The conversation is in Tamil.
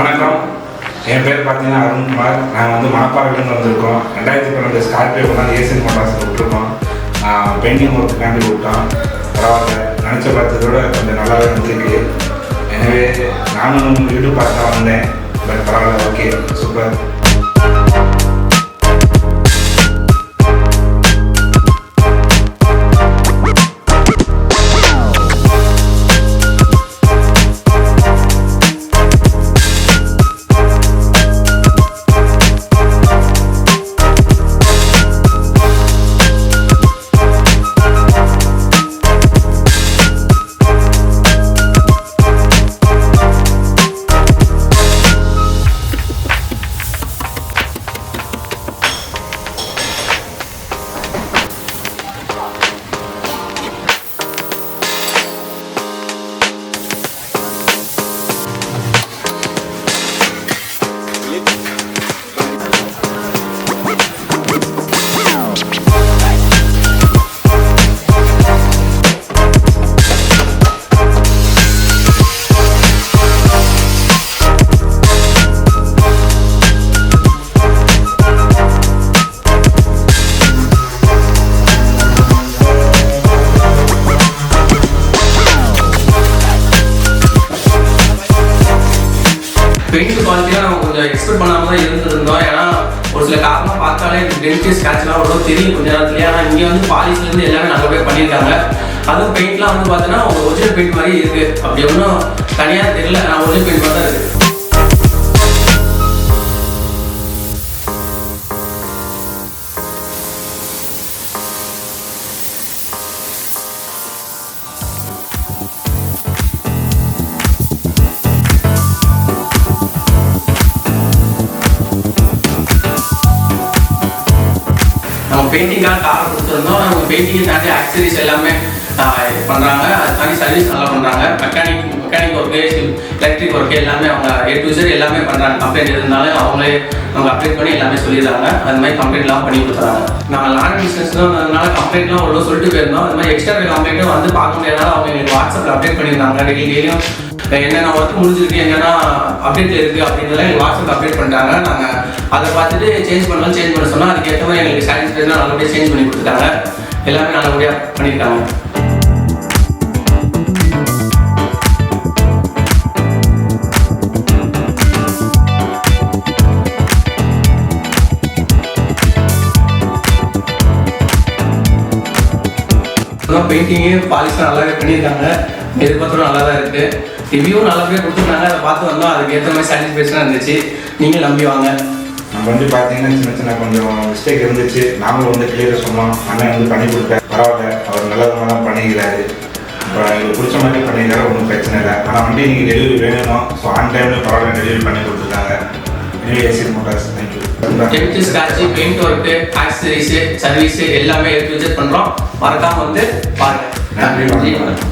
வணக்கம், என் பேர் பார்த்தீங்கன்னா அருண்குமார். நாங்கள் வந்து மணப்பாறையிலேருந்து வந்திருக்கோம். 2012 ஸ்கார்பியோ கொண்டாந்து ஏசியன் மோட்டார்ஸில் விட்டுருக்கோம். பெயிண்டிங் ஒர்க்குக்காண்டி விட்டோம். பரவாயில்ல, நினச்ச பார்த்ததோட கொஞ்சம் நல்லாவே வந்துருக்கு. எனவே நானும் யூடியூப் பார்த்து தான் வந்தேன். பட் பரவாயில்ல, ஓகே, சூப்பர். பெயிண்ட் குவாலிட்டியாக நம்ம கொஞ்சம் எக்ஸ்பெக்ட் பண்ணாமல் தான் இருந்திருந்தோம். ஏன்னா ஒரு சில காரணம் பார்த்தாலே டென்ட் ஸ்க்ராட்ச்லாம் அவ்வளோ தெரியும் கொஞ்ச நேரத்துலேயே. ஆனால் இங்கே வந்து பாலிஷ்லேருந்து எல்லாமே நல்லபடியாக பண்ணியிருக்காங்க. அதுவும் பெயிண்ட்லாம் வந்து பார்த்தீங்கன்னா ஒரு ஒரிஜினல் பெயிண்ட் மாதிரி இருக்குது. அப்படி ஒன்றும் தனியாக தெரியல, நான் ஒரிஜினல் பெயிண்ட் மாதிரி தான் இருக்குது. நம்ம பெயிண்டிங்காக காரை கொடுத்துருந்தோம். நம்ம பெயிண்டிங்கை தாண்டி ஆக்சரிஸ் எல்லாமே பண்ணுறாங்க. அது தாண்டி சர்வீஸ் நல்லா பண்ணுறாங்க. மெக்கானிக் ஒர்க்கு, எலக்ட்ரிக் ஒர்க்கு எல்லாமே அவங்க A to Z எல்லாமே பண்ணுறாங்க. கம்ப்ளைண்ட் இருந்தாலும் அவங்களே அவங்க அப்டேட் பண்ணி எல்லாமே சொல்லிடுறாங்க. அது மாதிரி கம்ப்ளைண்ட்லாம் பண்ணி கொடுத்துறாங்க. நாங்கள் லான் பிஸ்னஸ்னால கம்ப்ளைண்ட்லாம் அவ்வளோ சொல்லிட்டு போயிருந்தோம். அது மாதிரி எக்ஸ்ட்ரா கம்ப்ளைண்ட்டும் வந்து பார்க்க முடியாதனால அவங்க எங்களுக்கு வாட்ஸ்அப்பில் அப்டேட் பண்ணியிருந்தாங்க. டெய்லியும் என்னென்ன ஒர்க் முடிஞ்சிருக்கு, என்னென்னா அப்டேட்டில் இருக்குது அப்படின்றத எங்களுக்கு வாட்ஸ்அப் அப்டேட் பண்ணிட்டாங்க. நாங்கள் அதை பார்த்துட்டு சேஞ்ச் பண்ண சொன்னால் அதுக்கேற்ற மாதிரி எங்களுக்கு சாட்டிஸ்ஃபைடாக நல்லபடியாக சேஞ்ச் பண்ணி கொடுத்துட்டாங்க. எல்லாமே நல்லபடியாக பண்ணியிருக்காங்க. பெயிண்டிங்கு பாலிஷ்லாம் நல்லாவே பண்ணியிருக்காங்க. எதிர்பார்த்தோம் நல்லா தான் இருக்குது. ரிவ்யூவும் நல்லபடியாக கொடுத்துருந்தாங்க. அதை பார்த்து வந்தோம். அதுக்கு ஏற்ற மாதிரி சாட்டிஸ்ஃபேக்ஷனாக இருந்துச்சு. நீங்கள் நம்பி வாங்க. நம்ம வந்து பார்த்தீங்கன்னா சின்ன கொஞ்சம் மிஸ்டேக் இருந்துச்சு. நாங்களும் வந்து கிளியராக சொன்னோம். அண்ணன் வந்து பண்ணி கொடுத்தாரு. பரவாயில்ல, அவர் நல்லதாக தான் பண்ணிக்கிறாரு. இப்போ எங்களுக்கு பிடிச்ச மாதிரி பண்ணிக்கிறாரு, ஒன்றும் பிரச்சனை இல்லை. ஆனால் வண்டி நீங்கள் டெலிவரி வேணும். ஸோ ஆன் டைமில் பரவாயில்ல டெலிவரி பண்ணி கொடுத்துருக்காங்க. எனவே ACN Motors, thank you. Tent scratch, paint work, ஆக்சரிஸு, service எல்லாமே எடுத்து விசிட் பண்ணுறோம். மறக்காமல் வந்து பாருங்கள். நன்றி, வணக்கம்.